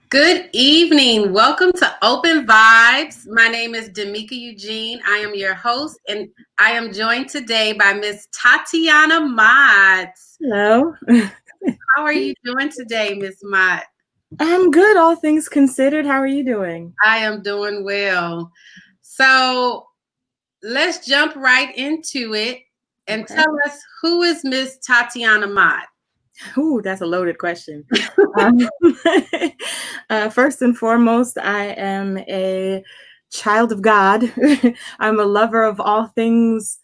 Good evening. Welcome to Open Vibes. My name is Damika Eugene. I am your host, and I am joined today by Miss Tatianna Mott. Hello. How are you doing today, Miss Mott? I'm good, all things considered. How are you doing? I am doing well. So let's jump right into it and Okay. tell us, who is Miss Tatianna Mott? Ooh, that's a loaded question. Um, First and foremost, I am a child of God. I'm a lover of all things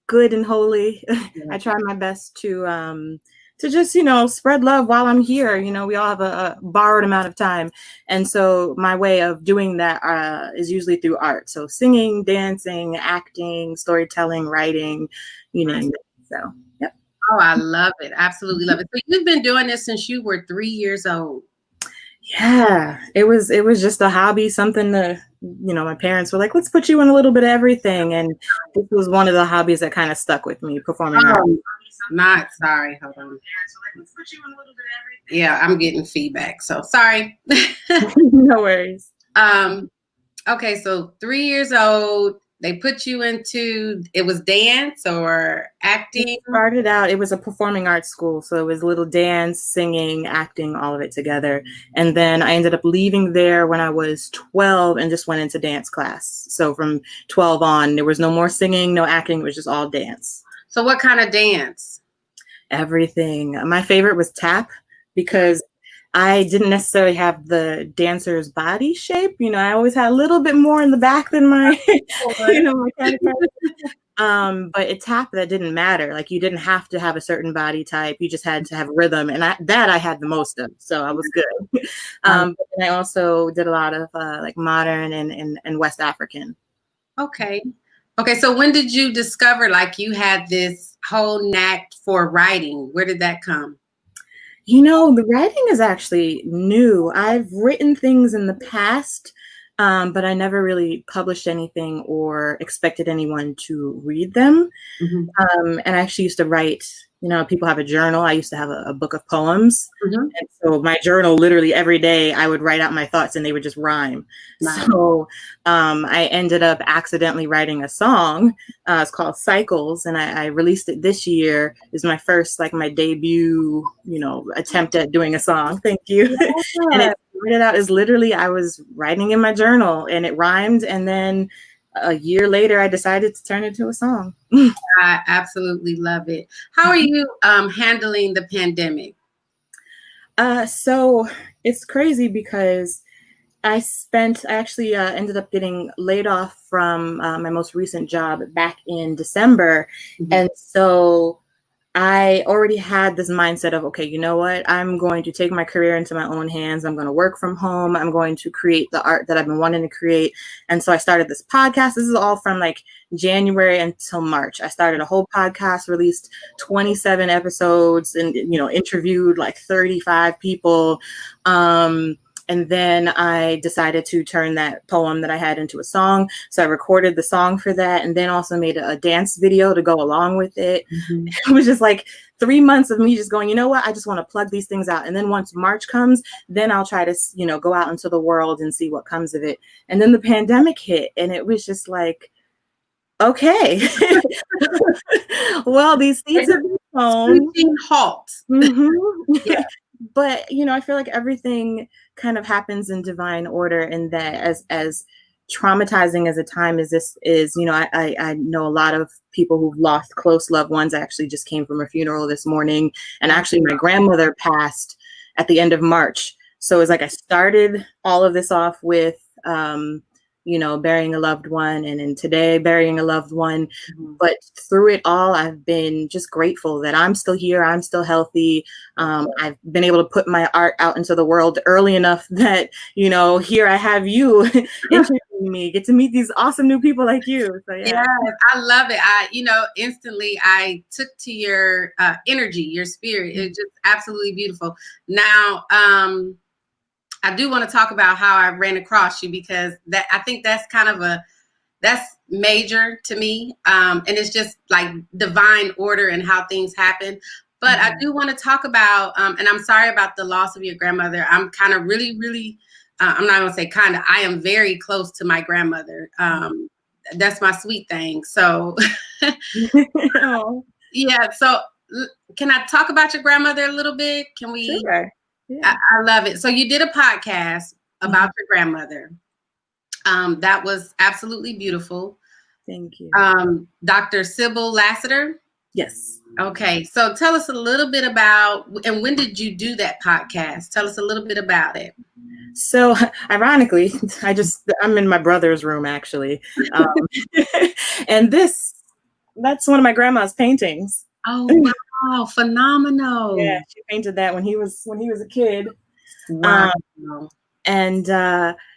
good and holy. I try my best to just spread love while I'm here. We all have a borrowed amount of time, and so my way of doing that is usually through art. So singing, dancing, acting, storytelling, writing, you name it. So yep. Oh, I love it. Absolutely love it. So you've been doing this since you were 3 years old. Yeah, it was just a hobby, something to, my parents were like, let's put you in a little bit of everything. And this was one of the hobbies that kind of stuck with me, performing art. Not sorry. Hold on. Yeah, I'm getting feedback. So sorry. No worries. Okay, so 3 years old, they put you into it was dance or acting? It started out, it was a performing arts school. So it was little dance, singing, acting, all of it together. And then I ended up leaving there when I was 12 and just went into dance class. So from 12 on, there was no more singing, no acting. It was just all dance. So what kind of dance? Everything. My favorite was tap because I didn't necessarily have the dancer's body shape. I always had a little bit more in the back than my, my counterpart. But it tap that didn't matter. Like you didn't have to have a certain body type. You just had to have rhythm, and I had the most of, so I was good. But then I also did a lot of like modern and West African. Okay. Okay, so when did you discover like you had this whole knack for writing? Where did that come? The writing is actually new. I've written things in the past, but I never really published anything or expected anyone to read them. And I actually used to write, people have a journal. I used to have a book of poems. And so my journal, literally every day I would write out my thoughts and they would just rhyme. Nice. So I ended up accidentally writing a song. It's called Cycles. And I released it this year. It was my first, like my debut, attempt at doing a song. Thank you. And it started out as literally, I was writing in my journal and it rhymed. And then a year later, I decided to turn it into a song. I absolutely love it. How are you handling the pandemic? So it's crazy because I actually ended up getting laid off from my most recent job back in December. And so I already had this mindset of, okay, you know what? I'm going to take my career into my own hands. I'm going to work from home. I'm going to create the art that I've been wanting to create. And so I started this podcast. This is all from like January until March. I started a whole podcast, released 27 episodes and, interviewed like 35 people. And then I decided to turn that poem that I had into a song. So I recorded the song for that and then also made a dance video to go along with it. It was just like 3 months of me just going, you know what? I just want to plug these things out. And then once March comes, then I'll try to, go out into the world and see what comes of it. And then the pandemic hit and it was just like, okay, well, these seeds have been sown. Halt. Yeah. But, I feel like everything kind of happens in divine order, and that as traumatizing as a time as this is, I know a lot of people who've lost close loved ones. I actually just came from a funeral this morning, and actually my grandmother passed at the end of March. So it's like I started all of this off with, burying a loved one, and then today burying a loved one. But through it all, I've been just grateful that I'm still here. I'm still healthy. I've been able to put my art out into the world early enough that, here I have you interviewing me, get to meet these awesome new people like you. So yeah. Yes, I love it. Instantly I took to your energy, your spirit. It's just absolutely beautiful. Now, I do want to talk about how I ran across you, because I think that's that's major to me. And it's just like divine order and how things happen. But I do want to talk about, and I'm sorry about the loss of your grandmother. I'm kind of really, I'm not going to say kind of, I am very close to my grandmother. That's my sweet thing. So, yeah. So, can I talk about your grandmother a little bit? Can we? Sure. Yeah. I love it. So, you did a podcast about your grandmother. That was absolutely beautiful. Thank you. Dr. Sybil Lassiter. Yes. Okay, so tell us a little bit about, and when did you do that podcast? Tell us a little bit about it. So ironically, I'm in my brother's room actually. And that's one of my grandma's paintings. Oh, wow, phenomenal. Yeah, she painted that when he was a kid. Wow. And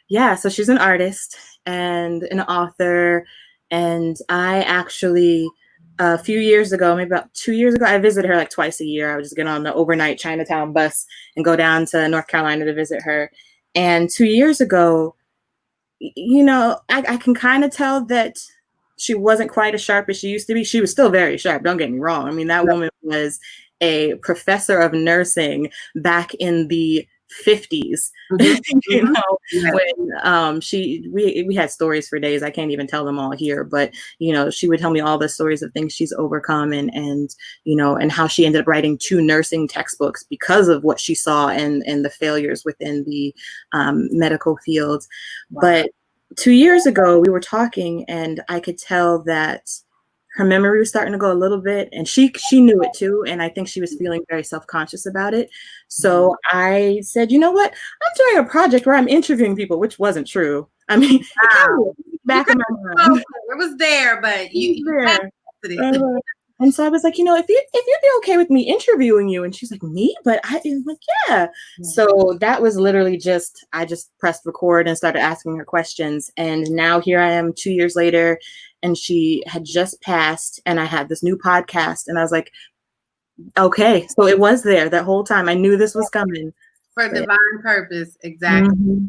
yeah, so she's an artist and an author. And I actually, a few years ago, maybe about 2 years ago, I visited her like twice a year. I would just get on the overnight Chinatown bus and go down to North Carolina to visit her. And 2 years ago, I can kind of tell that she wasn't quite as sharp as she used to be. She was still very sharp. Don't get me wrong. I mean, that woman was a professor of nursing back in the 50s. When we had stories for days. I can't even tell them all here, but she would tell me all the stories of things she's overcome and how she ended up writing 2 nursing textbooks because of what she saw and the failures within the medical field. Wow. But 2 years ago we were talking and I could tell that her memory was starting to go a little bit, and she knew it too. And I think she was feeling very self-conscious about it. So I said, you know what? I'm doing a project where I'm interviewing people, which wasn't true. I mean, back in my mind. It was there, but you and so I was like, if you'd be okay with me interviewing you, and she's like, me? But I was like, yeah. So that was literally I just pressed record and started asking her questions. And now here I am 2 years later, and she had just passed, and I had this new podcast, and I was like, okay, so it was there that whole time. I knew this was coming. For divine purpose, exactly. Mm-hmm.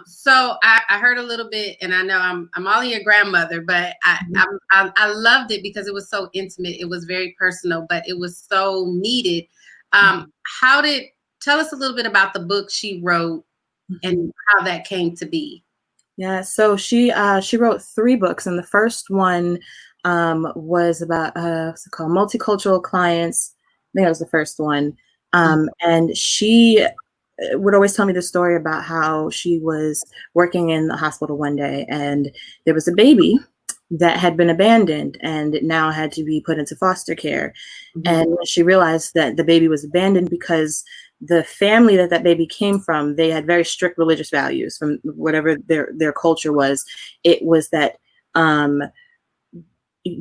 So I heard a little bit, and I know I'm all your grandmother, but I loved it because it was so intimate. It was very personal, but it was so needed. Tell us a little bit about the book she wrote and how that came to be. Yeah, so she wrote 3 books, and the first one was about what's it called? Multicultural Clients. I think that was the first one. And she would always tell me the story about how she was working in the hospital one day, and there was a baby that had been abandoned and it now had to be put into foster care. And she realized that the baby was abandoned because the family that baby came from, they had very strict religious values from whatever their culture was. It was that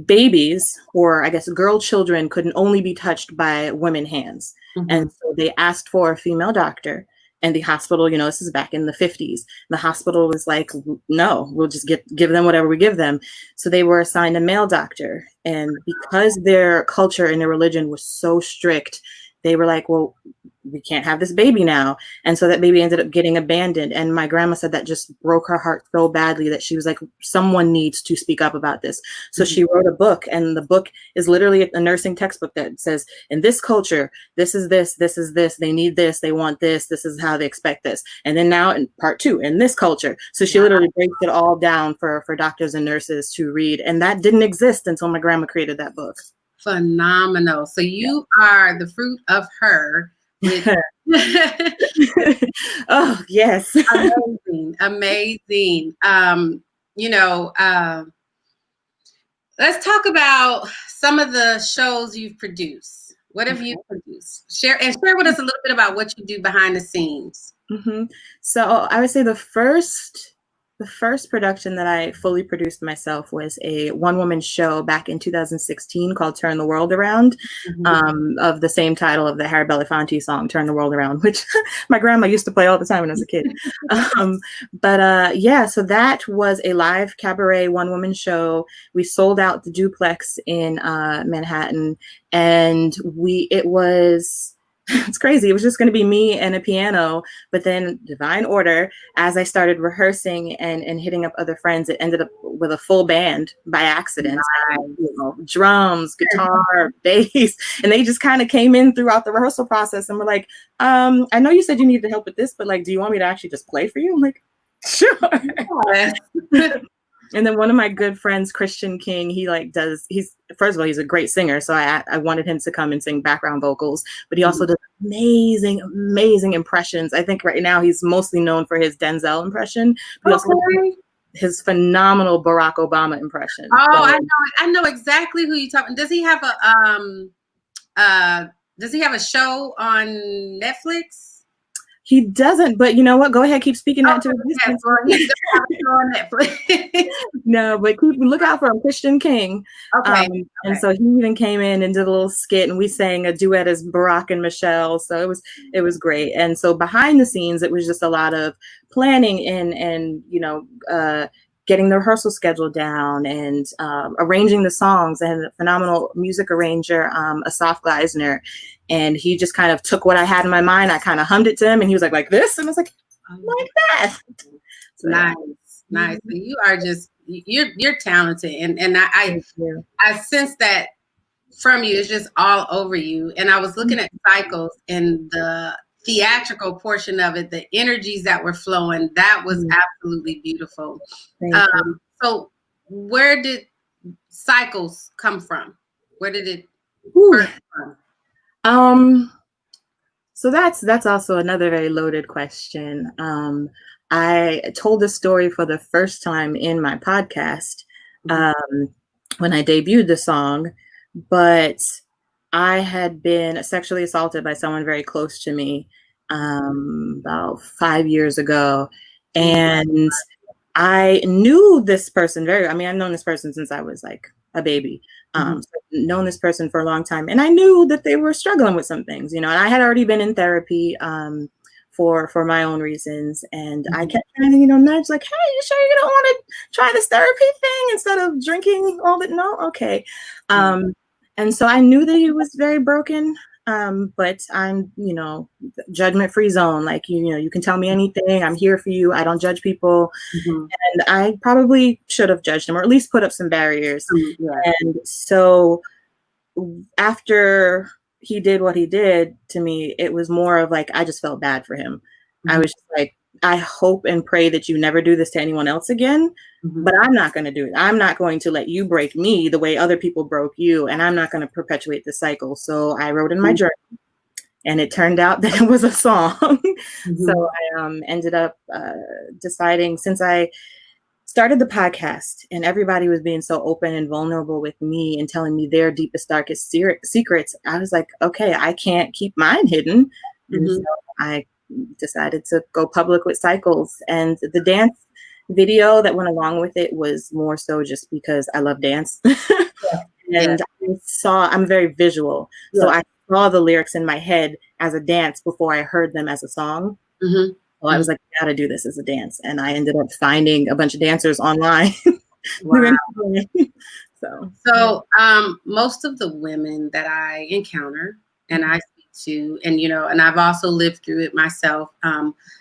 babies, or I guess girl children, couldn't only be touched by women hands. And so they asked for a female doctor, and the hospital, this is back in the 50s. The hospital was like, no, we'll just give them whatever we give them. So they were assigned a male doctor. And because their culture and their religion was so strict, they were like, well, we can't have this baby now. And so that baby ended up getting abandoned. And my grandma said that just broke her heart so badly that she was like, someone needs to speak up about this. So she wrote a book, and the book is literally a nursing textbook that says, in this culture, this is this, they need this, they want this is how they expect this. And then now in part 2, in this culture. So she literally breaks it all down for doctors and nurses to read. And that didn't exist until my grandma created that book. Phenomenal. So you are the fruit of her. Oh, yes. Amazing. Let's talk about some of the shows you've produced. What have you produced? Share with us a little bit about what you do behind the scenes. So I would say the first production that I fully produced myself was a one-woman show back in 2016 called Turn the World Around, of the same title of the Harry Belafonte song, Turn the World Around, which my grandma used to play all the time when I was a kid. So that was a live cabaret one-woman show. We sold out the duplex in Manhattan, and it was it's crazy. It was just going to be me and a piano, but then divine order, as I started rehearsing and hitting up other friends, it ended up with a full band by accident. Nice. You know, drums, guitar, bass, and they just kind of came in throughout the rehearsal process and were like, I know you said you needed help with this, but like, do you want me to actually just play for you? I'm like, sure. Yeah. And then one of my good friends, Christian King, he's first of all, he's a great singer. So I wanted him to come and sing background vocals, but he also does amazing, amazing impressions. I think right now he's mostly known for his Denzel impression, but also his phenomenal Barack Obama impression. Oh, so, I know exactly who you're talking. Does he have a show on Netflix? He doesn't, but you know what? Go ahead, keep speaking that to existence. Well, he does have a show on Netflix. No, but look out for him, Christian King. Okay. And so he even came in and did a little skit, and we sang a duet as Barack and Michelle. So it was great. And so behind the scenes, it was just a lot of planning and getting the rehearsal schedule down and arranging the songs, and a phenomenal music arranger, Asaf Gleisner. And he just kind of took what I had in my mind. I kind of hummed it to him, and he was like this. And I was like that. So, nice. Nice. You are just, you're talented. And I sense that from you. It's just all over you. And I was looking at Cycles and the theatrical portion of it, the energies that were flowing, that was absolutely beautiful. So where did Cycles come from? Where did it first from? So that's also another very loaded question. I told this story for the first time in my podcast when I debuted the song, but I had been sexually assaulted by someone very close to me about 5 years ago. And I knew this person I've known this person since I was like a baby. So I've known this person for a long time. And I knew that they were struggling with some things, and I had already been in therapy for my own reasons. And I kept trying to, nudge like, hey, you sure you don't want to try this therapy thing instead of drinking all that? No? Okay. And so I knew that he was very broken. But I'm, judgment-free zone. Like, you can tell me anything. I'm here for you. I don't judge people. And I probably should have judged him, or at least put up some barriers. And so after he did what he did to me, it was more of like, I just felt bad for him. I was just like, I hope and pray that you never do this to anyone else again, but I'm not going to do it. I'm not going to let you break me the way other people broke you, and I'm not going to perpetuate the cycle. So I wrote in my journal, and it turned out that it was a song. So I ended up deciding, since I started the podcast and everybody was being so open and vulnerable with me and telling me their deepest, darkest secrets, I was like, okay, I can't keep mine hidden. And so I decided to go public with Cycles, and the dance video that went along with it was more so just because I love dance. And I'm very visual. So I saw the lyrics in my head as a dance before I heard them as a song. So I was like, I gotta do this as a dance. And I ended up finding a bunch of dancers online. Wow. So most of the women that I encounter and I to, and and I've also lived through it myself,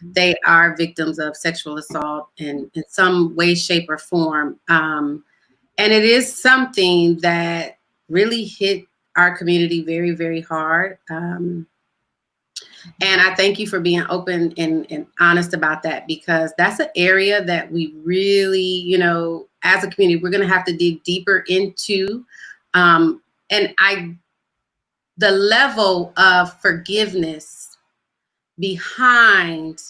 they are victims of sexual assault in some way, shape, or form, and it is something that really hit our community very, very hard, and I thank you for being open and honest about that, because that's an area that we really, as a community, we're going to have to dig deeper into, and the level of forgiveness behind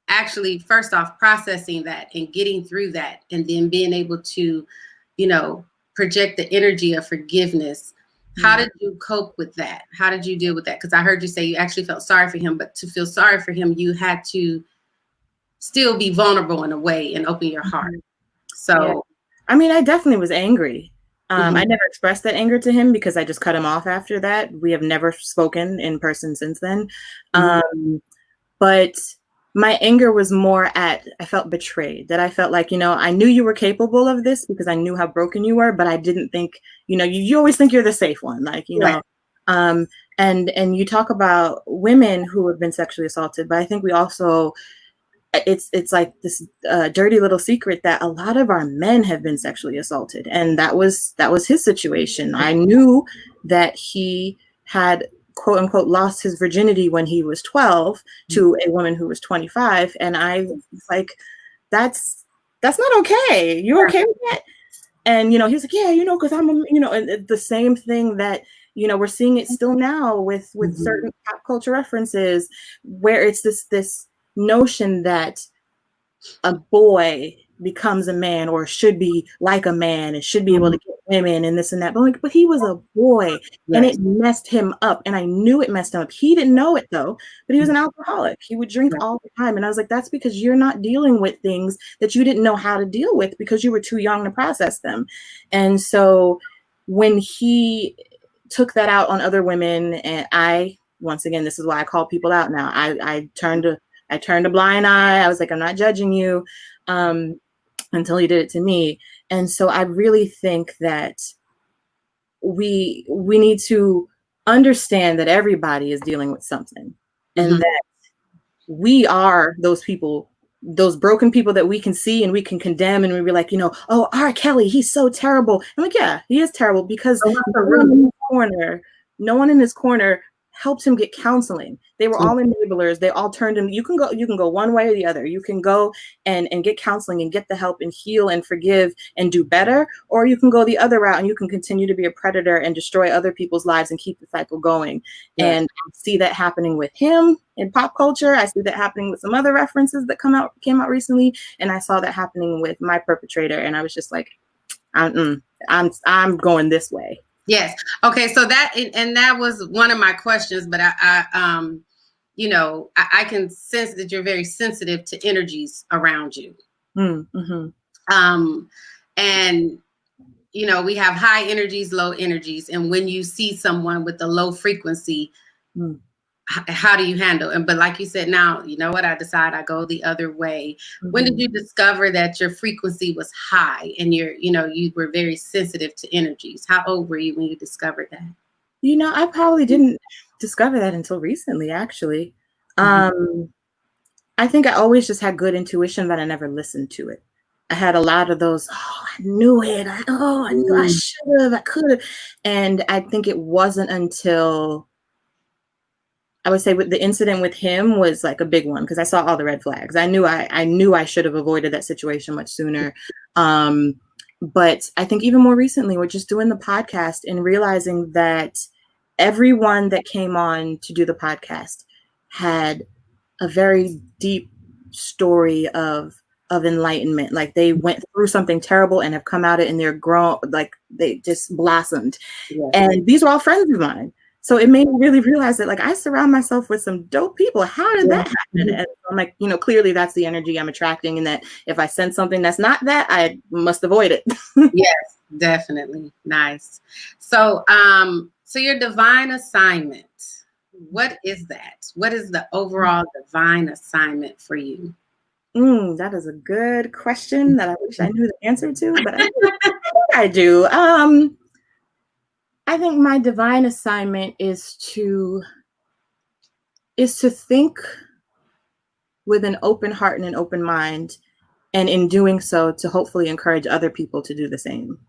actually, first off, processing that and getting through that, and then being able to, project the energy of forgiveness. How did you cope with that? How did you deal with that? Because I heard you say you actually felt sorry for him, but to feel sorry for him, you had to still be vulnerable in a way and open your heart. So, I definitely was angry. I never expressed that anger to him because I just cut him off after that. We have never spoken in person since then. But my anger was more I felt betrayed, that I felt like, I knew you were capable of this because I knew how broken you were, but I didn't think, you always think you're the safe one, like, And you talk about women who have been sexually assaulted, but I think we also, it's like this dirty little secret that a lot of our men have been sexually assaulted, and that was his situation. I knew that he had, quote unquote, lost his virginity when he was 12 to a woman who was 25, and I was like, that's not okay. You okay with that? And he was like, yeah, because I'm and the same thing that we're seeing it still now with certain pop culture references, where it's this notion that a boy becomes a man or should be like a man and should be able to get women and this and that. But he was a boy, and it messed him up. And I knew it messed him up. He didn't know it though, but he was an alcoholic. He would drink all the time. And I was like, that's because you're not dealing with things that you didn't know how to deal with because you were too young to process them. And so when he took that out on other women, and once again, this is why I call people out now. I turned a blind eye. I was like, I'm not judging you, until he did it to me. And so I really think that we need to understand that everybody is dealing with something, and that we are those people, those broken people that we can see and we can condemn, and we be like, oh, R. Kelly, he's so terrible. I'm like, yeah, he is terrible because no one in his corner helped him get counseling. They were all enablers. They all turned him. You can go one way or the other. You can go and get counseling and get the help and heal and forgive and do better, or you can go the other route and you can continue to be a predator and destroy other people's lives and keep the cycle going. Yes. And I see that happening with him in pop culture. I see that happening with some other references that came out recently, and I saw that happening with my perpetrator, and I was just like, I'm going this way. Yes. Okay. So that was one of my questions, but I can sense that you're very sensitive to energies around you. Mm-hmm. And we have high energies, low energies, and when you see someone with a low frequency, how do you handle it? But like you said, now, I decide I go the other way. Mm-hmm. When did you discover that your frequency was high and you were very sensitive to energies? How old were you when you discovered that? I probably didn't discover that until recently, actually. Mm-hmm. I think I always just had good intuition, but I never listened to it. I had a lot of those, I knew it. I knew I should have, I could have. And I think it wasn't until, I would say, with the incident with him was like a big one, because I saw all the red flags. I knew I should have avoided that situation much sooner. But I think even more recently, we're just doing the podcast and realizing that everyone that came on to do the podcast had a very deep story of enlightenment. Like they went through something terrible and have come out it, and they're grown, like they just blossomed. Yes. And these are all friends of mine. So it made me really realize that, like, I surround myself with some dope people. How did that happen? And I'm like, clearly that's the energy I'm attracting, and that if I sense something that's not that, I must avoid it. Yes, definitely. Nice. So, so your divine assignment, what is that? What is the overall divine assignment for you? That is a good question that I wish I knew the answer to, but I think I do. I think my divine assignment is to think with an open heart and an open mind, and in doing so, to hopefully encourage other people to do the same.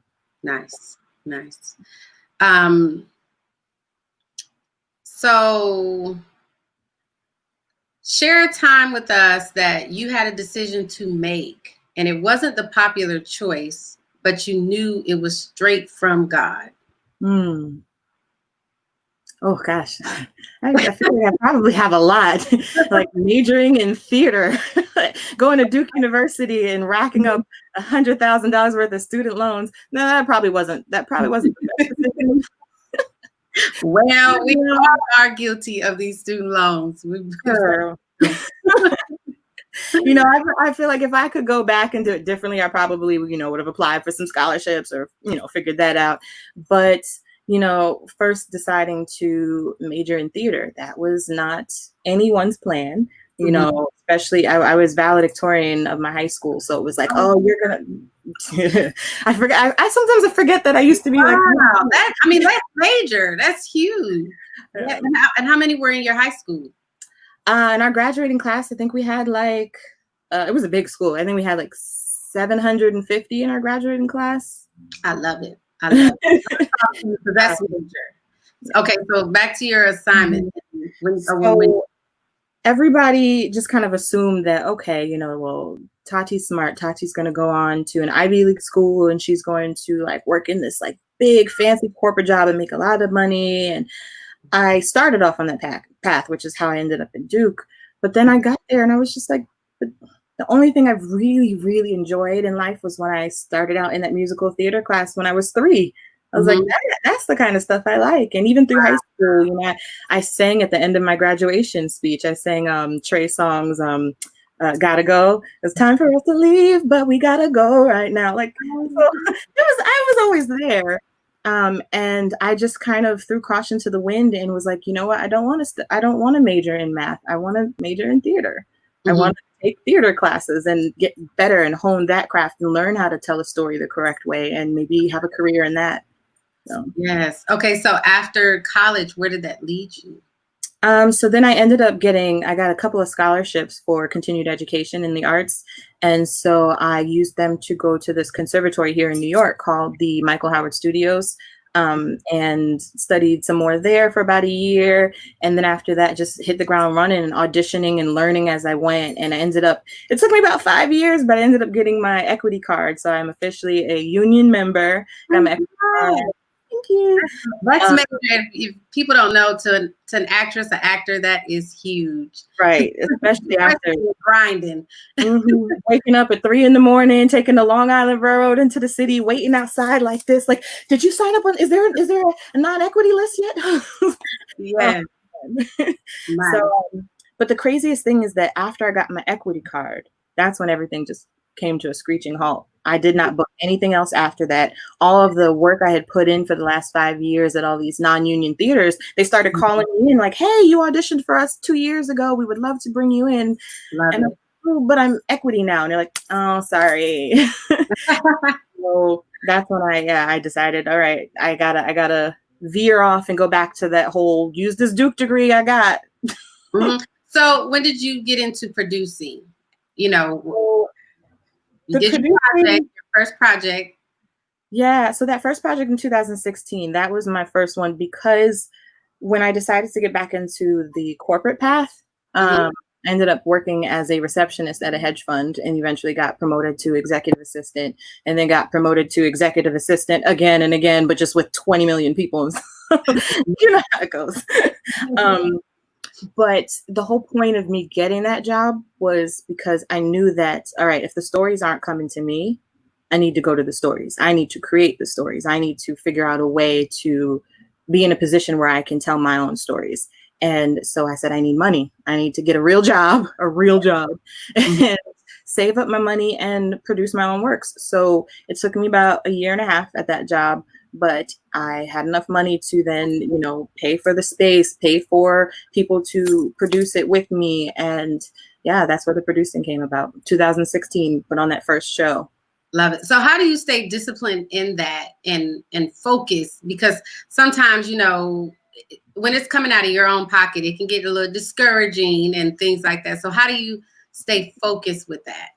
Nice. So share a time with us that you had a decision to make, and it wasn't the popular choice, but you knew it was straight from God. Oh gosh, I feel like I probably have a lot. Like majoring in theater, going to Duke University, and racking up $100,000 worth of student loans. No, that probably wasn't the best decision. Well, we all are guilty of these student loans. Girl. I feel like if I could go back and do it differently, I probably, would have applied for some scholarships or, figured that out. But, first deciding to major in theater, that was not anyone's plan. Especially I was valedictorian of my high school. So it was like, oh, you're going to, I forget. I sometimes forget that I used to be like, that's major. That's huge. Yeah. And how many were in your high school? In our graduating class, I think we had like, it was a big school. I think we had like 750 in our graduating class. I love it. I love it. That's major. Okay, so back to your assignment. So everybody just kind of assumed that, okay, you know, well, Tati's smart. Tati's going to go on to an Ivy League school and she's going to like work in this like big fancy corporate job and make a lot of money. And I started off on that path, which is how I ended up in Duke. But then I got there and I was just like, the only thing I've really, really enjoyed in life was when I started out in that musical theater class when I was 3. I was like, that's the kind of stuff I like. And even through high school, you know, I sang at the end of my graduation speech. I sang Trey Songz, Gotta Go. It's time for us to leave, but we gotta go right now. Like, so I was always there. And I just kind of threw caution to the wind and was like, you know what? I don't want to major in math. I want to major in theater. I want to take theater classes and get better and hone that craft and learn how to tell a story the correct way and maybe have a career in that. So. Yes. Okay. So after college, where did that lead you? So then I ended up I got a couple of scholarships for continued education in the arts. And so I used them to go to this conservatory here in New York called the Michael Howard Studios, and studied some more there for about a year. And then after that, just hit the ground running and auditioning and learning as I went. And it took me about 5 years, but I ended up getting my equity card. So I'm officially a union member. Got my equity card. Thank you. Let's make sure if people don't know, to an actress, an actor, that is huge. Right. Especially after grinding. Waking up at 3 a.m, taking the Long Island Railroad into the city, waiting outside like this. Like, did you sign up on, is there a non-equity list yet? Yeah. So, but the craziest thing is that after I got my equity card, that's when everything just came to a screeching halt. I did not book anything else after that. All of the work I had put in for the last 5 years at all these non-union theaters, they started calling me in like, hey, you auditioned for us 2 years ago. We would love to bring you in. But I'm equity now. And they're like, oh, sorry. So that's when I decided, all right, I gotta veer off and go back to that whole use this Duke degree I got. So when did you get into producing? You know, you did your first project. Yeah, so that first project in 2016, that was my first one because when I decided to get back into the corporate path, I ended up working as a receptionist at a hedge fund and eventually got promoted to executive assistant and then got promoted to executive assistant again and again, but just with 20 million people. You know how it goes. But the whole point of me getting that job was because I knew that, all right, if the stories aren't coming to me, I need to go to the stories. I need to create the stories. I need to figure out a way to be in a position where I can tell my own stories. And so I said, I need money. I need to get a real job, and save up my money and produce my own works. So it took me about a year and a half at that job. But I had enough money to then, you know, pay for the space, pay for people to produce it with me. And yeah, that's where the producing came about. 2016, put on that first show. Love it. So how do you stay disciplined in that and focus? Because sometimes, you know, when it's coming out of your own pocket, it can get a little discouraging and things like that. So how do you stay focused with that?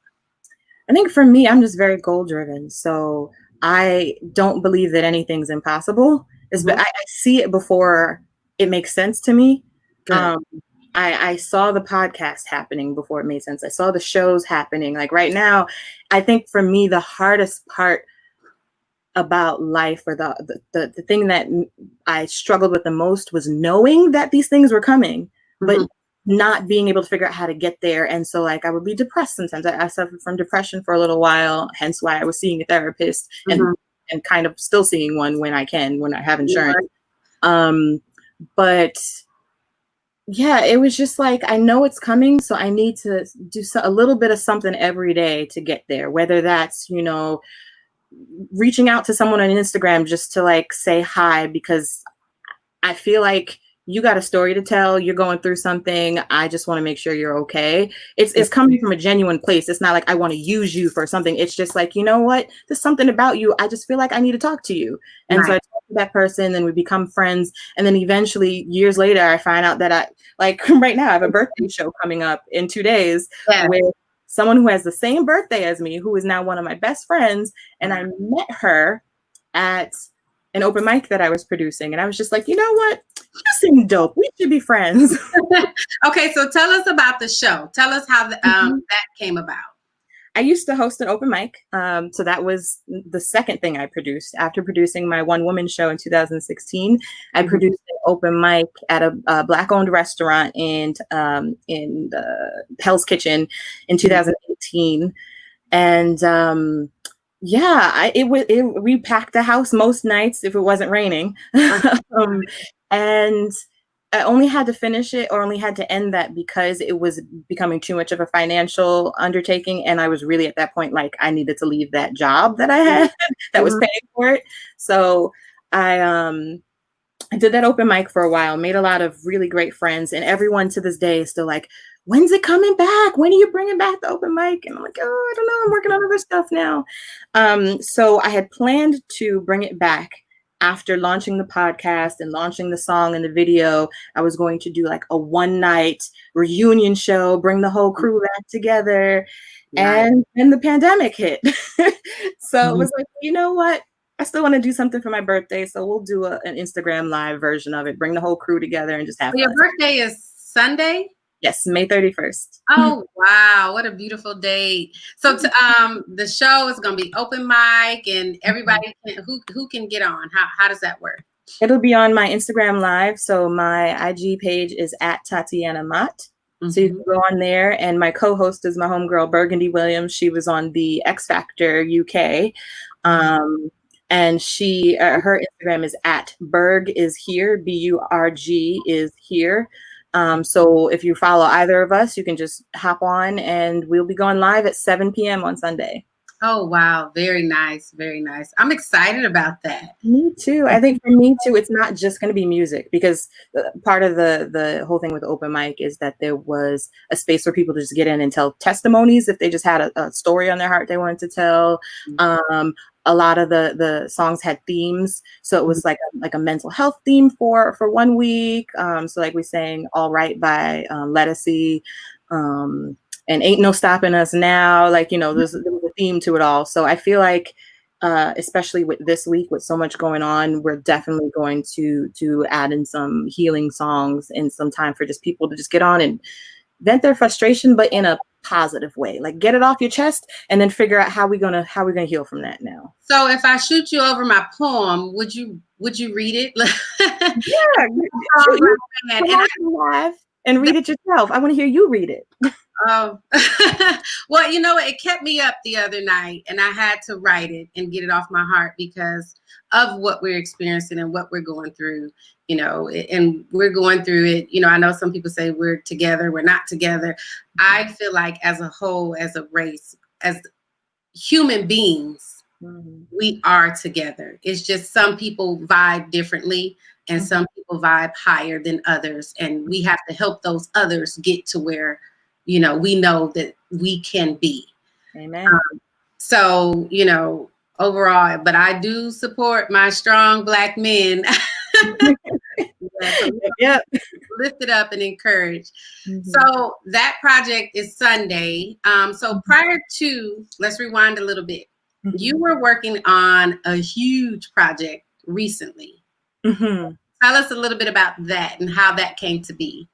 I think for me, I'm just very goal driven. So I don't believe that anything's impossible. I see it before it makes sense to me. I saw the podcast happening before it made sense. I saw the shows happening. Like right now, I think for me, the hardest part about life, or the thing that I struggled with the most, was knowing that these things were coming, but not being able to figure out how to get there. And so like I would be depressed sometimes. I suffered from depression for a little while, hence why I was seeing a therapist and kind of still seeing one when I have insurance. But yeah, it was just like, I know it's coming, so I need to do a little bit of something every day to get there, whether that's, you know, reaching out to someone on Instagram just to like say hi, because I feel like you got a story to tell, you're going through something, I just want to make sure you're okay. It's coming from a genuine place. It's not like I want to use you for something. It's just like, you know what, there's something about you, I just feel like I need to talk to you. And so I talk to that person, then we become friends. And then eventually years later, I find out that right now I have a birthday show coming up in 2 days with someone who has the same birthday as me, who is now one of my best friends. And I met her at an open mic that I was producing. And I was just like, you know what? You seem dope. We should be friends. Okay, so tell us about the show. Tell us how that came about. I used to host an open mic. So that was the second thing I produced. After producing my one-woman show in 2016, I produced an open mic at a Black-owned restaurant in Hell's Kitchen in 2018. And we packed the house most nights if it wasn't raining. And I only had to finish it, or only had to end that, because it was becoming too much of a financial undertaking. And I was really at that point, like, I needed to leave that job that I had that was paying for it. So I did that open mic for a while, made a lot of really great friends, and everyone to this day is still like, when's it coming back? When are you bringing back the open mic? And I'm like, oh, I don't know. I'm working on other stuff now. So I had planned to bring it back after launching the podcast and launching the song and the video. I was going to do like a one-night reunion show, bring the whole crew back together. And then the pandemic hit. So it was like, you know what? I still want to do something for my birthday. So we'll do an Instagram live version of it, bring the whole crew together and just have fun. Your birthday is Sunday? Yes, May 31st. Oh, wow. What a beautiful date. So the show is going to be open mic, and everybody who can get on. How does that work? It'll be on my Instagram live. So my IG page is at Tatianna Mott. So you can go on there. And my co-host is my homegirl, Burgundy Williams. She was on the X Factor UK. And she, her Instagram is at Berg is here, BURG is here. So if you follow either of us, you can just hop on, and we'll be going live at 7 p.m. on Sunday. Oh, wow. Very nice. Very nice. I'm excited about that. Me too. I think for me too, it's not just going to be music, because part of the whole thing with open mic is that there was a space for people to just get in and tell testimonies if they just had a story on their heart they wanted to tell. A lot of the songs had themes. So it was like a mental health theme for 1 week. So like we sang All Right by Lettucey, and Ain't No Stopping Us Now. Like, there was a theme to it all. So I feel like, especially with this week, with so much going on, we're definitely going to add in some healing songs and some time for just people to just get on and vent their frustration, but in a positive way. Like, get it off your chest, and then figure out how we're gonna heal from that now. So if I shoot you over my poem, would you read it? And read it yourself. I want to hear you read it. Oh, well, it kept me up the other night, and I had to write it and get it off my heart because of what we're experiencing and what we're going through, and we're going through it. I know some people say we're together, we're not together. I feel like as a whole, as a race, as human beings, we are together. It's just some people vibe differently, and some people vibe higher than others. And we have to help those others get to where we know that we can be. Amen. So, overall, but I do support my strong Black men. Yep. Lift it up and encourage. So that project is Sunday. So prior to, let's rewind a little bit. You were working on a huge project recently. Tell us a little bit about that and how that came to be.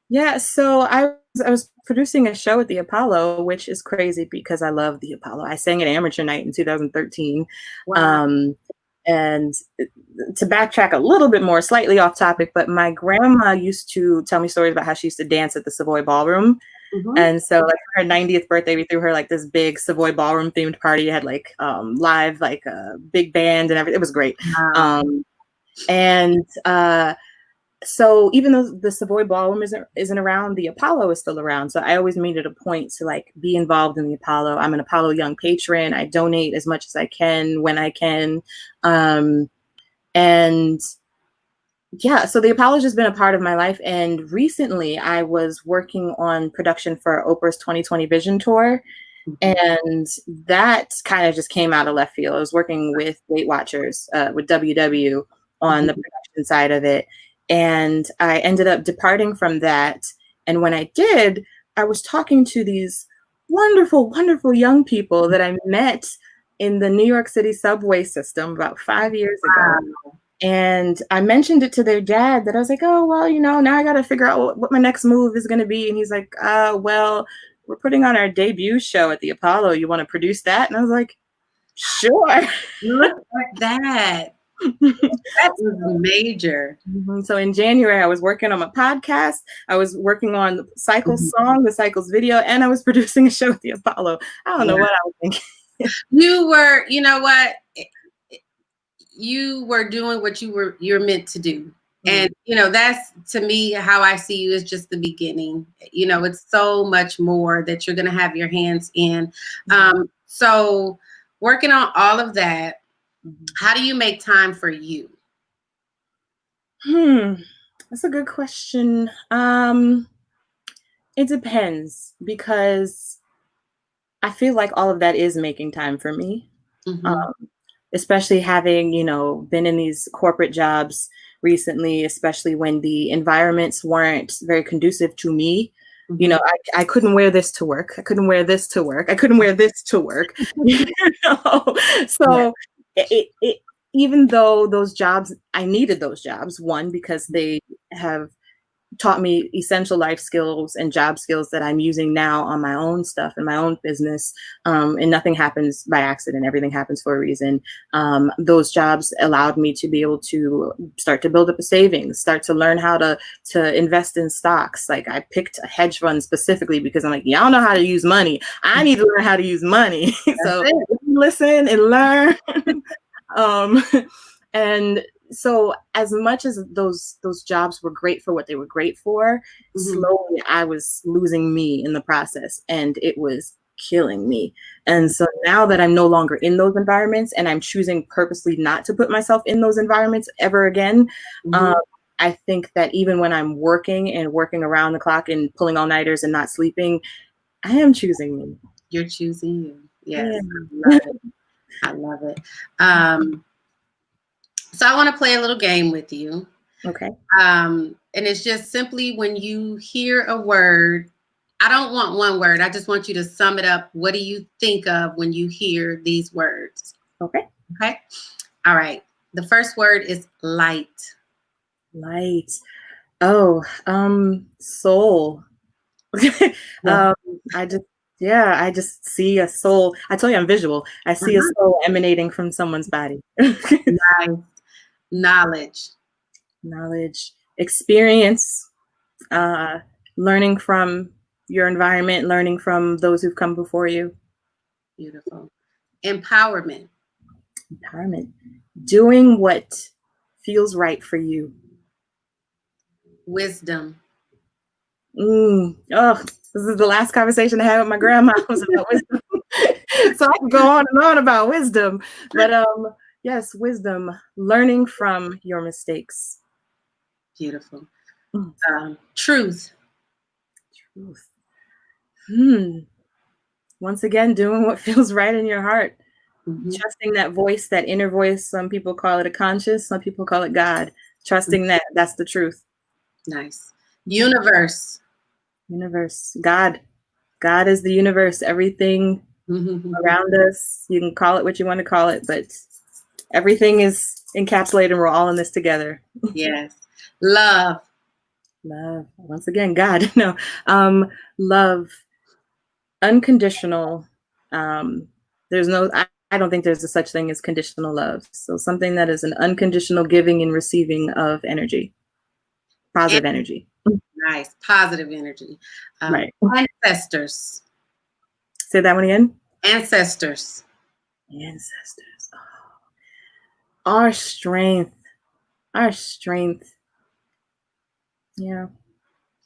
Yeah, so I was producing a show at the Apollo, which is crazy because I love the Apollo. I sang at Amateur Night in 2013. Wow. And to backtrack a little bit more, slightly off topic, but my grandma used to tell me stories about how she used to dance at the Savoy Ballroom. And so like for her 90th birthday, we threw her like this big Savoy Ballroom themed party. It had like live, like a big band and everything. It was great. Wow. So even though the Savoy Ballroom isn't around, the Apollo is still around. So I always made it a point to like be involved in the Apollo. I'm an Apollo Young patron. I donate as much as I can when I can. And yeah, so the Apollo has just been a part of my life. And recently I was working on production for Oprah's 2020 Vision Tour. And that kind of just came out of left field. I was working with Weight Watchers, with WW on the production side of it. And I ended up departing from that. And when I did, I was talking to these wonderful, wonderful young people that I met in the New York City subway system about 5 years ago. And I mentioned it to their dad that I was like, oh, well, now I got to figure out what my next move is going to be. And he's like, well, we're putting on our debut show at the Apollo. You want to produce that? And I was like, sure. Look at that. That was major. So in January, I was working on my podcast. I was working on the Cycles song, the Cycles video, and I was producing a show at the Apollo. I don't know what I was thinking. You were, you were doing what you're meant to do. And, that's, to me, how I see you is just the beginning. It's so much more that you're going to have your hands in. So working on all of that, how do you make time for you? That's a good question. It depends, because I feel like all of that is making time for me. Especially having, been in these corporate jobs recently, especially when the environments weren't very conducive to me. I couldn't wear this to work. I couldn't wear this to work. I couldn't wear this to work. So it even though those jobs, I needed those jobs, one, because they have taught me essential life skills and job skills that I'm using now on my own stuff and my own business. And nothing happens by accident. Everything happens for a reason. Those jobs allowed me to be able to start to build up a savings, start to learn how to invest in stocks. Like, I picked a hedge fund specifically because I'm like, y'all know how to use money. I need to learn how to use money. So listen and learn. And so as much as those jobs were great for what they were great for, slowly I was losing me in the process, and it was killing me. And so now that I'm no longer in those environments, and I'm choosing purposely not to put myself in those environments ever again, I think that even when I'm working around the clock and pulling all-nighters and not sleeping, I am choosing me. You're choosing you. Yes. Yeah. I love it. So I want to play a little game with you. Okay. And it's just simply, when you hear a word, I don't want one word. I just want you to sum it up. What do you think of when you hear these words? Okay. Okay. All right. The first word is light. Light. Oh, soul. I just see a soul. I told you I'm visual. I see a soul emanating from someone's body. Nice. Knowledge, experience, learning from your environment, learning from those who've come before you. Beautiful. Empowerment. Doing what feels right for you. Wisdom. Oh, this is the last conversation I had with my grandma was about wisdom. So I can go on and on about wisdom, but yes, wisdom, learning from your mistakes. Beautiful. Truth. Once again, doing what feels right in your heart. Trusting that voice, that inner voice. Some people call it a conscience, some people call it God. Trusting that's the truth. Nice. Universe. God is the universe. Everything around us, you can call it what you want to call it, but everything is encapsulated and we're all in this together. Yes. Love. Once again, God. No. Love. Unconditional. There's no, I don't think there's a such thing as conditional love. So something that is an unconditional giving and receiving of energy. Positive energy. Nice. Positive energy. Right. Ancestors. Say that one again. Ancestors. Oh. Our strength. Yeah.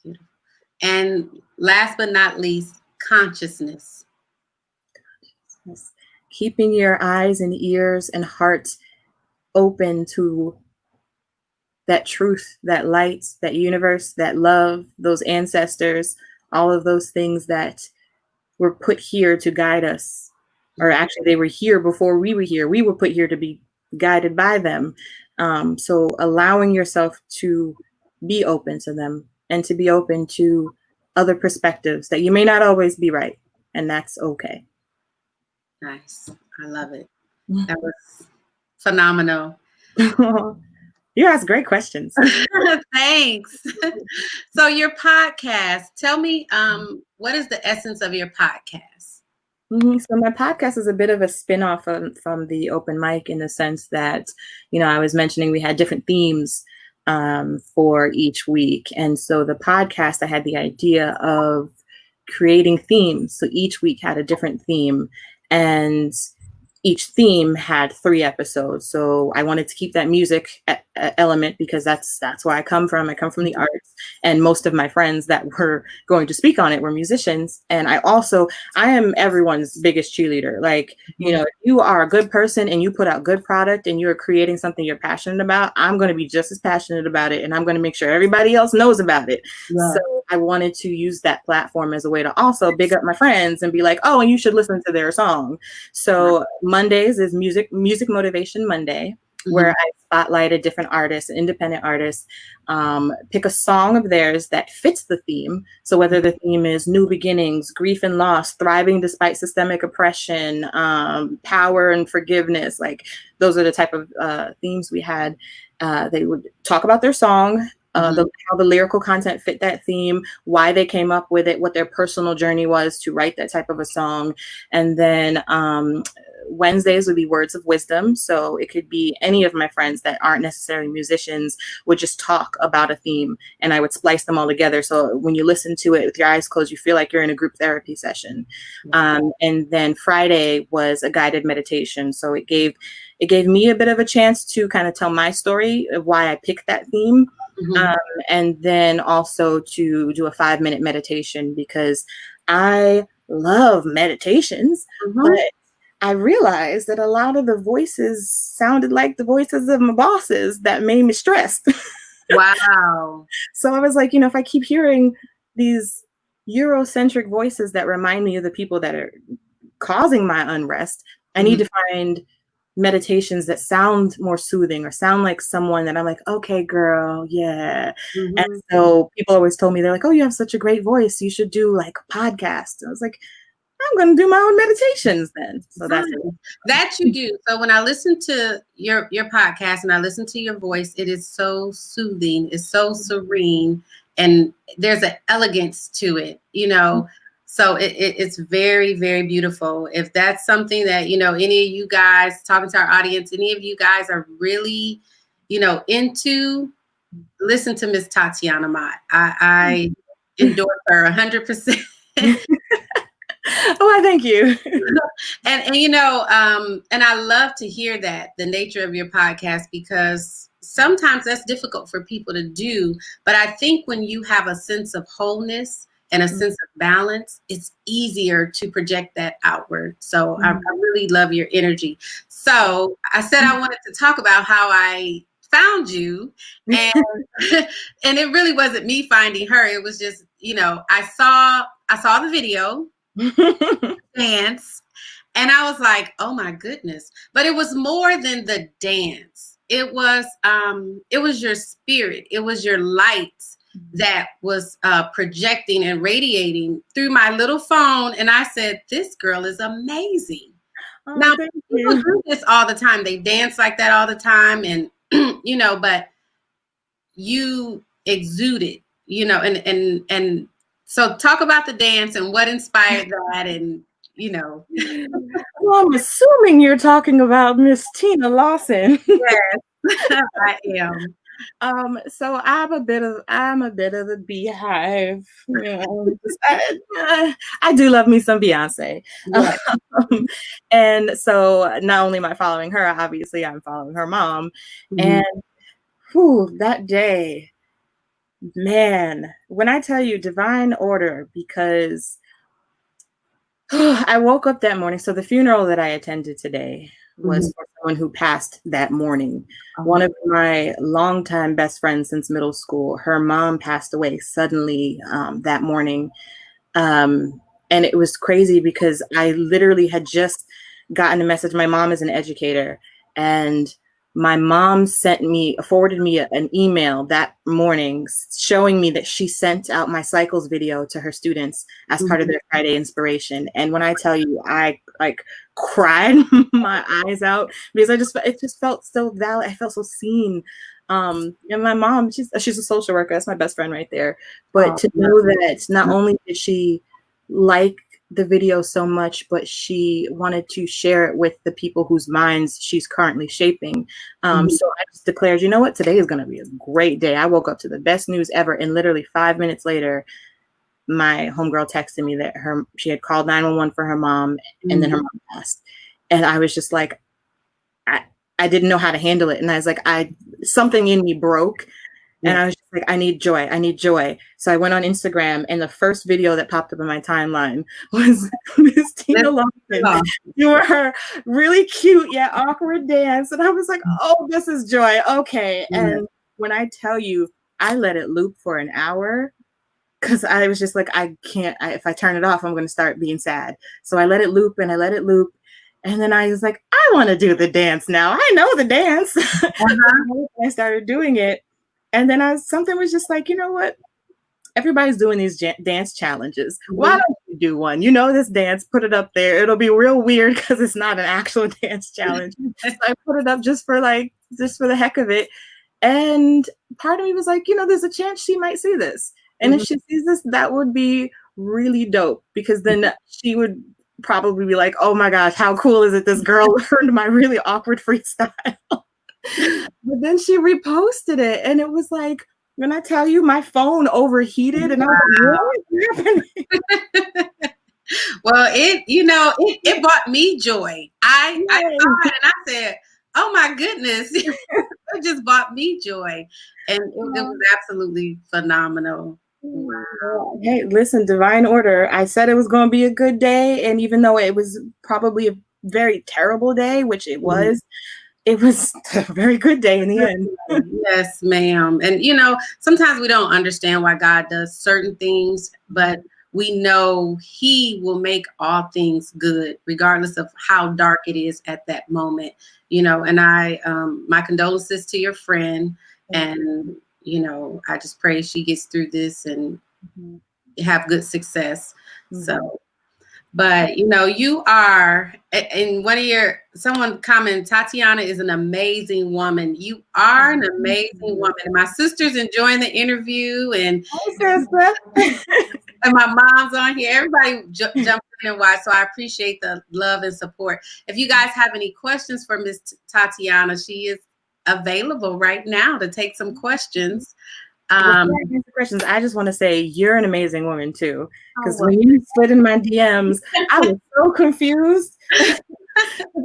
Beautiful. And last but not least, consciousness. Keeping your eyes and ears and heart open to that truth, that light, that universe, that love, those ancestors, all of those things that were put here to guide us, or actually they were here before we were here. We were put here to be guided by them. So allowing yourself to be open to them and to be open to other perspectives that you may not always be right. And that's okay. Nice. I love it. That was phenomenal. You ask great questions. Thanks. So your podcast, tell me, what is the essence of your podcast? So my podcast is a bit of a spin-off from the open mic, in the sense that, I was mentioning we had different themes for each week. And so the podcast, I had the idea of creating themes. So each week had a different theme, and each theme had 3 episodes. So I wanted to keep that music element, because that's where I come from. I come from the arts, and most of my friends that were going to speak on it were musicians. And I am everyone's biggest cheerleader. Like, if you are a good person and you put out good product and you're creating something you're passionate about, I'm going to be just as passionate about it, and I'm going to make sure everybody else knows about it. Yeah. So I wanted to use that platform as a way to also big up my friends and be like, oh, and you should listen to their song. So Mondays is Music Motivation Monday, where I spotlight a different artist, independent artist, pick a song of theirs that fits the theme. So whether the theme is new beginnings, grief and loss, thriving despite systemic oppression, power and forgiveness, like those are the type of themes we had. They would talk about their song, how the lyrical content fit that theme, why they came up with it, what their personal journey was to write that type of a song. And then Wednesdays would be words of wisdom. So it could be any of my friends that aren't necessarily musicians would just talk about a theme, and I would splice them all together. So when you listen to it with your eyes closed, you feel like you're in a group therapy session. And then Friday was a guided meditation. So it gave me a bit of a chance to kind of tell my story of why I picked that theme. And then also to do a 5-minute meditation, because I love meditations, but I realized that a lot of the voices sounded like the voices of my bosses that made me stressed. Wow. So I was like, if I keep hearing these Eurocentric voices that remind me of the people that are causing my unrest, I need to find meditations that sound more soothing, or sound like someone that I'm like, okay, girl, yeah. And so people always told me, they're like, oh, you have such a great voice, you should do like a podcast. And I was like, I'm going to do my own meditations then. So that's it. That you do. So when I listen to your podcast and I listen to your voice, it is so soothing. It's so serene, and there's an elegance to it, So it's very, very beautiful. If that's something that, any of you guys, talking to our audience, any of you guys are really, into, listen to Miss Tatianna Mott. I endorse her 100%. Oh, I thank you. And and I love to hear that, the nature of your podcast, because sometimes that's difficult for people to do. But I think when you have a sense of wholeness and a sense of balance, it's easier to project that outward. So I really love your energy. So I said I wanted to talk about how I found you, and and it really wasn't me finding her. It was just, I saw the video dance, and I was like, oh my goodness. But it was more than the dance. It was your spirit. It was your light that was projecting and radiating through my little phone. And I said, this girl is amazing. Oh, now, people do this all the time. They dance like that all the time. And, but you exuded, and so talk about the dance and what inspired that, and, Well, I'm assuming you're talking about Miss Tina Lawson. Yes, I am. So I'm a bit of a beehive. I do love me some Beyonce. Yes. And so not only am I following her, obviously I'm following her mom. And that day, man, when I tell you divine order, because I woke up that morning. So the funeral that I attended today was for someone who passed that morning. One of my longtime best friends since middle school, her mom passed away suddenly that morning. And And it was crazy because I literally had just gotten a message. My mom is an educator, and my mom forwarded me an email that morning showing me that she sent out my cycles video to her students as part of their Friday inspiration. And when I tell you, I like cried my eyes out because it just felt so valid. I felt so seen. And my mom, she's a social worker. That's my best friend right there. But to know that not only did she like the video so much, but she wanted to share it with the people whose minds she's currently shaping. So I just declared, you know what, today is going to be a great day. I woke up to the best news ever. And literally 5 minutes later, my homegirl texted me that she had called 911 for her mom, and then her mom passed. And I was just like, I didn't know how to handle it. And I was like, something in me broke. And I was just like, I need joy. So I went on Instagram, and the first video that popped up in my timeline was Miss Tina Lawson doing her really cute yet awkward dance. And I was like, oh, this is joy. Okay. And when I tell you, I let it loop for an hour because I was just like, I can't, if I turn it off, I'm going to start being sad. So I let it loop and I let it loop. And then I was like, I want to do the dance now. I know the dance. I started doing it. And then something was just like, you know what? Everybody's doing these dance challenges. Why don't you do one? You know this dance, put it up there. It'll be real weird because it's not an actual dance challenge. So I put it up just for the heck of it. And part of me was like, you know, there's a chance she might see this. And if she sees this, that would be really dope, because then she would probably be like, oh my gosh, how cool is it? This girl learned my really awkward freestyle. But then she reposted it, and it was like, when I tell you, my phone overheated, and I was like, what is happening? Well, it brought me joy. I saw it and I said, oh my goodness, it just brought me joy. And it was absolutely phenomenal. Wow. Hey, listen, divine order. I said it was going to be a good day, and even though it was probably a very terrible day, which it was, it was a very good day in the end. Yes, ma'am. And, sometimes we don't understand why God does certain things, but we know he will make all things good, regardless of how dark it is at that moment, and my condolences to your friend. And, I just pray she gets through this and have good success. So, but, you are, and someone commented, Tatianna is an amazing woman. You are an amazing woman. And my sister's enjoying the interview, and and my mom's on here. Everybody jumped in and watched. So I appreciate the love and support. If you guys have any questions for Miss Tatianna, she is available right now to take some questions. Questions. I just want to say you're an amazing woman too, because when you slid in my DMs, I was so confused.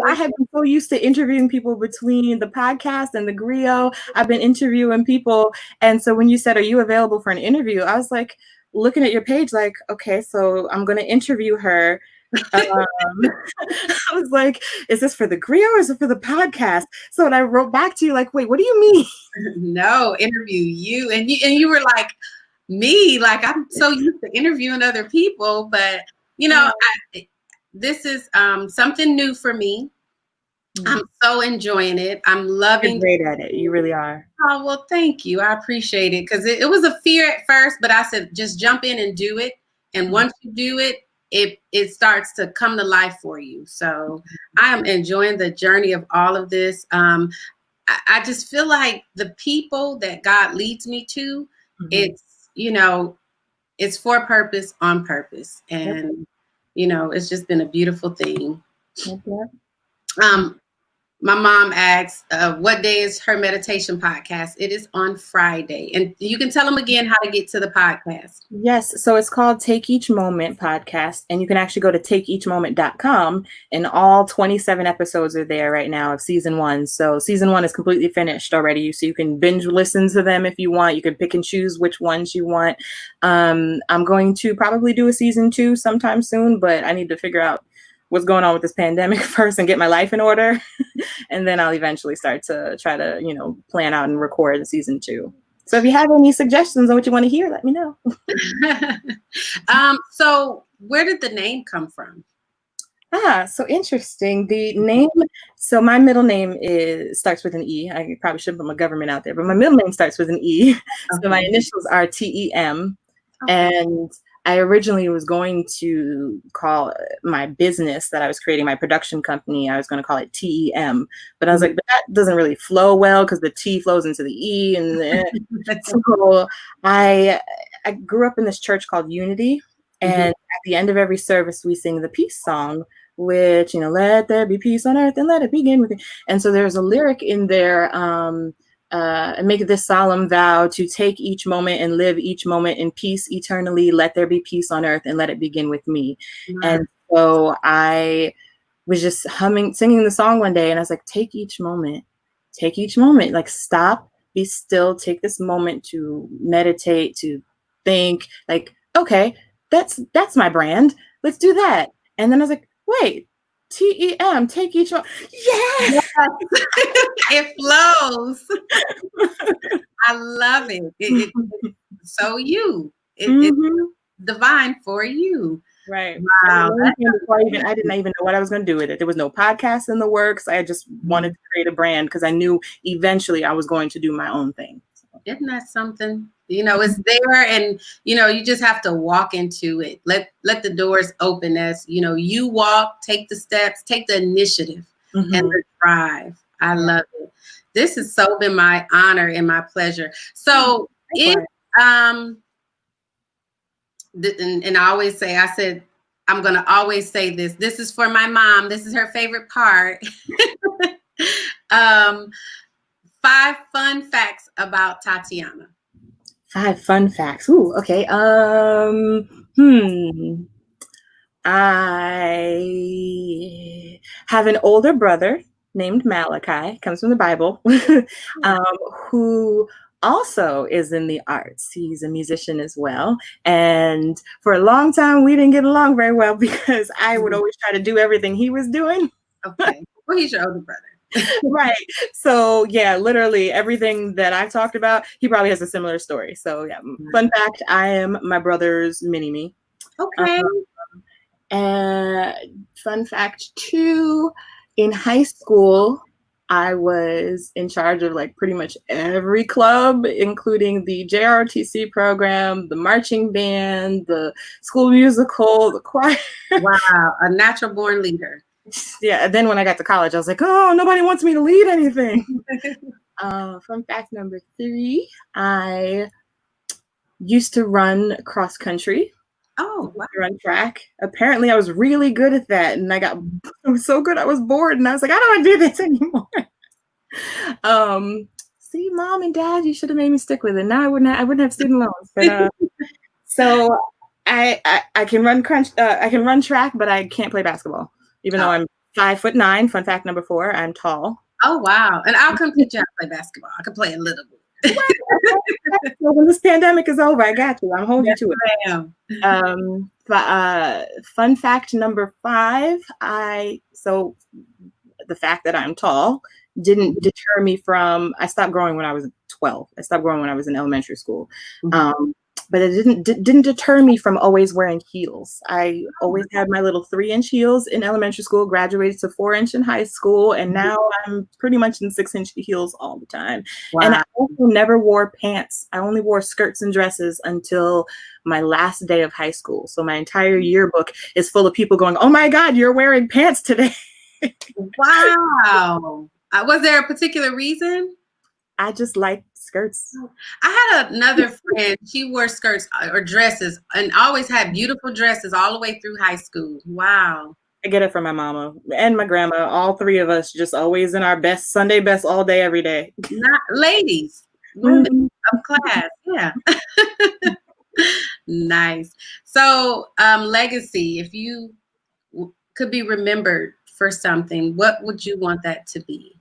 I have been so used to interviewing people between the podcast and the griot. I've been interviewing people, and so when you said, "Are you available for an interview?" I was like looking at your page, like, okay, so I'm going to interview her. I was like, is this for the griot or is it for the podcast? So when I wrote back to you, like, wait, what do you mean? No, interview you. And you were like, me, like, I'm so used to interviewing other people, but this is something new for me. I'm so enjoying it. I'm loving. You're great at it. You really are. Oh, well, thank you. I appreciate it, because it was a fear at first, but I said, just jump in and do it. And once you do it, it starts to come to life for you. So I am enjoying the journey of all of this. I just feel like the people that God leads me to, it's for purpose, on purpose. And, it's just been a beautiful thing. My mom asks, what day is her meditation podcast? It is on Friday. And you can tell them again how to get to the podcast. Yes. So it's called Take Each Moment Podcast. And you can actually go to takeeachmoment.com, and all 27 episodes are there right now of season 1. So season 1 is completely finished already. So you can binge listen to them if you want. You can pick and choose which ones you want. I'm going to probably do a season 2 sometime soon, but I need to figure out what's going on with this pandemic first and get my life in order. And then I'll eventually start to try to, plan out and record season 2. So if you have any suggestions on what you want to hear, let me know. So where did the name come from? So interesting. The name, so my middle name starts with an E. I probably shouldn't put my government out there, but my middle name starts with an E. So my initials are TEM. And I originally was going to call my business that I was creating, my production company, I was going to call it TEM. But I was like, but that doesn't really flow well because the T flows into the E. And so I grew up in this church called Unity. And at the end of every service, we sing the peace song, which, let there be peace on earth and let it begin with it. And so there's a lyric in there, and make this solemn vow to take each moment and live each moment in peace eternally. Let there be peace on earth and let it begin with me. And so I was just singing the song one day, and I was like, take each moment, like stop, be still, take this moment to meditate, to think, like, okay, that's my brand. Let's do that. And then I was like, wait, TEM, take each one. Yes! It flows. I love it. So you. It's divine for you. Right. Wow. I didn't even know what I was going to do with it. There was no podcast in the works. I just wanted to create a brand because I knew eventually I was going to do my own thing. Isn't that something? It's there, and you just have to walk into it. Let the doors open as you walk, take the steps, take the initiative, and the drive. I love it. This has so been my honor and my pleasure. So if and I always say, I'm gonna always say this. This is for my mom. This is her favorite part. 5 fun facts about Tatianna. 5 fun facts. Ooh, okay. I have an older brother named Malachi, comes from the Bible, who also is in the arts. He's a musician as well. And for a long time, we didn't get along very well because I would always try to do everything he was doing. Okay. Well, he's your older brother. Right. So yeah, literally everything that I've talked about, he probably has a similar story. So yeah, fun fact, I am my brother's mini-me. Okay. Fun fact 2, in high school, I was in charge of like pretty much every club, including the JROTC program, the marching band, the school musical, the choir. Wow, a natural born leader. Yeah, and then when I got to college, I was like, oh, nobody wants me to lead anything. Fun fact number 3, I used to run cross country. Oh, wow. Run track. Apparently I was really good at that, and I was so good I was bored, and I was like, I don't want to do this anymore. See, Mom and Dad, you should have made me stick with it. Now I wouldn't have student loans. But so I can run I can run track, but I can't play basketball. Even though I'm 5'9". Fun fact number 4, I'm tall. Oh wow. And I'll come teach you how to play basketball. I can play a little bit. So when this pandemic is over, I got you. I'm holding you to it. Fun fact number 5, so the fact that I'm tall didn't deter me from, I stopped growing when I was 12. I stopped growing when I was in elementary school. But it didn't deter me from always wearing heels. I always had my little 3-inch heels in elementary school, graduated to 4-inch in high school, and now I'm pretty much in 6-inch heels all the time. Wow. And I also never wore pants. I only wore skirts and dresses until my last day of high school. So my entire yearbook is full of people going, oh my God, you're wearing pants today. Wow. Was there a particular reason? I just like skirts. I had another friend. She wore skirts or dresses and always had beautiful dresses all the way through high school. Wow. I get it from my mama and my grandma. All 3 of us just always in our best, Sunday best all day, every day. Not ladies, women of class. Yeah. Nice. So legacy, if you could be remembered for something, what would you want that to be?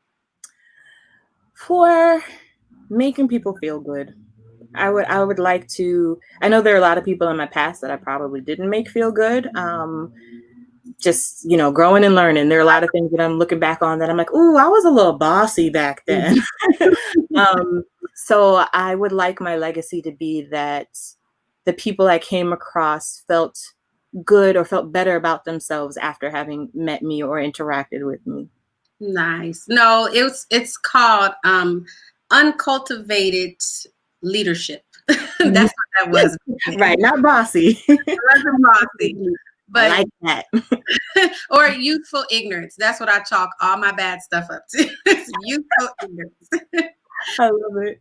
For making people feel good. I would like to, I know there are a lot of people in my past that I probably didn't make feel good. just, growing and learning. There are a lot of things that I'm looking back on that I'm like, ooh, I was a little bossy back then. So I would like my legacy to be that the people I came across felt good or felt better about themselves after having met me or interacted with me. Nice. No, it's called uncultivated leadership. That's what that was. Right, not bossy. It wasn't bossy, I but like that. or youthful ignorance. That's what I chalk all my bad stuff up to. It's youthful ignorance. I love it.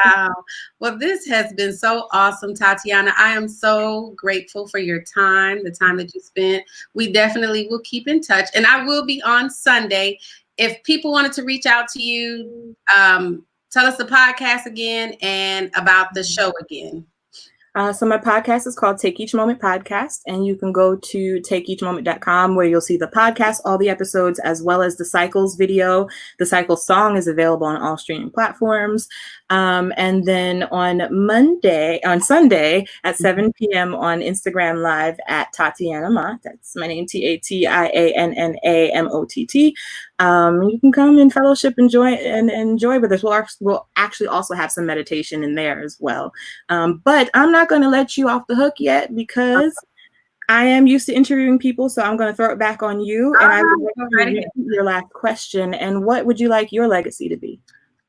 Wow. Well, this has been so awesome, Tatianna. I am so grateful for your time, the time that you spent. We definitely will keep in touch. And I will be on Sunday. If people wanted to reach out to you, tell us the podcast again and about the show again. So my podcast is called Take Each Moment Podcast, and you can go to takeeachmoment.com where you'll see the podcast, all the episodes, as well as the Cycles video. The Cycles song is available on all streaming platforms. And then on Sunday at 7 p.m. on Instagram Live at Tatianna Mott. That's my name, Tatianna Mott. You can come and fellowship, enjoy with us. We'll actually also have some meditation in there as well. But I'm not going to let you off the hook yet because I am used to interviewing people, so I'm going to throw it back on you. And I would like to repeat your last question. And what would you like your legacy to be?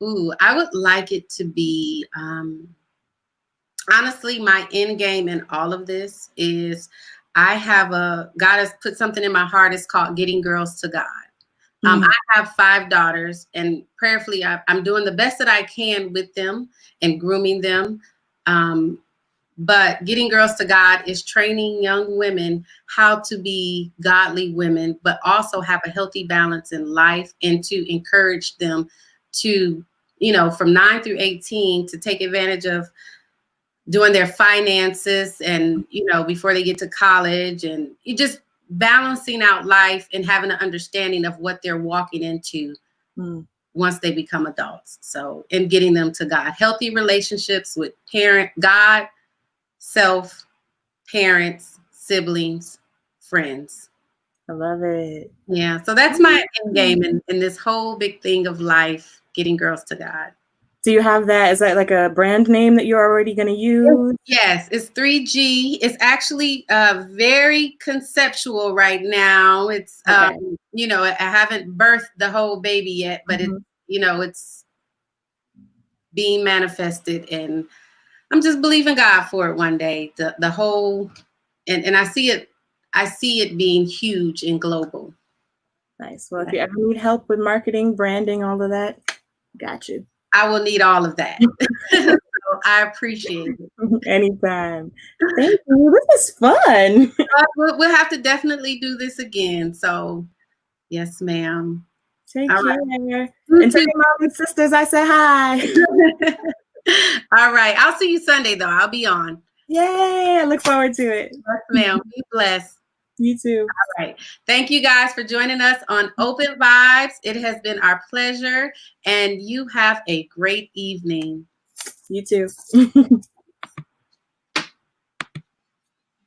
Ooh, I would like it to be, honestly, my end game in all of this is God has put something in my heart. It's called Getting Girls to God. I have 5 daughters, and prayerfully, I'm doing the best that I can with them and grooming them. But Getting Girls to God is training young women how to be godly women, but also have a healthy balance in life and to encourage them to, from 9 through 18 to take advantage of doing their finances and, before they get to college, and you just balancing out life and having an understanding of what they're walking into once they become adults. So, and getting them to God, healthy relationships with God, self, parents, siblings, friends. I love it. Yeah. So that's my end game in this whole big thing of life, getting girls to God. Do you have that? Is that like a brand name that you're already going to use? Yes, it's 3G. It's actually very conceptual right now. It's, I haven't birthed the whole baby yet, but it's being manifested, and I'm just believing God for it one day. The whole, and I see it being huge and global. Nice. Well, if you ever need help with marketing, branding, all of that, got you. I will need all of that. So I appreciate it. Anytime. Thank you. This is fun. We'll have to definitely do this again. So, yes, ma'am. Take care. Right. And to your mom and sisters, I say hi. All right. I'll see you Sunday, though. I'll be on. Yay. I look forward to it. Yes, ma'am. Be blessed. You too. All right. Thank you guys for joining us on Open Vibes. It has been our pleasure, and you have a great evening. You too.